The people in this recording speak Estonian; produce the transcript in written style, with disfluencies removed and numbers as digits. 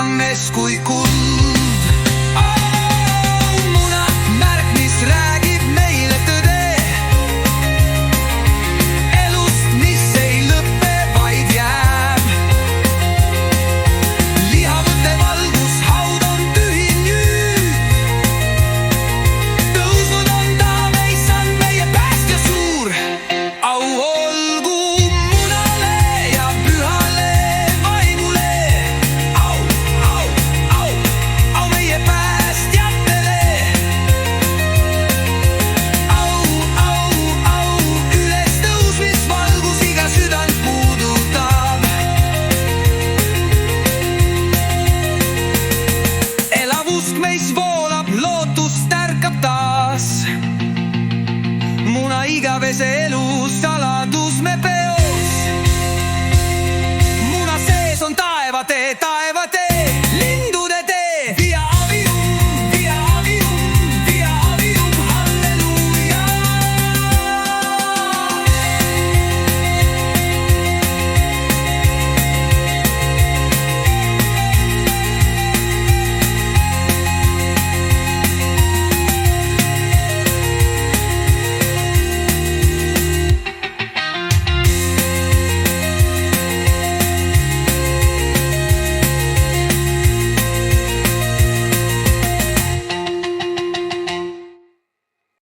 kanges kui kuld. Muna märk, mis räägib meile tõde elust, mis ei lõppe, vaid jääb. Lihavõte valgus, haud on tühi nüüd. Tõusnud on ta, meissand, meie päästja suur. Au olgu munale ja pühale vaimule. Au, au, au, au meie päästjatele. Au, au, au, üles tõus, mis valgus iga südant puudutab. Elav usk meis voolab, lootust ärkab taas. Muna igavese elu saladus me peos. Muna sees on taevatee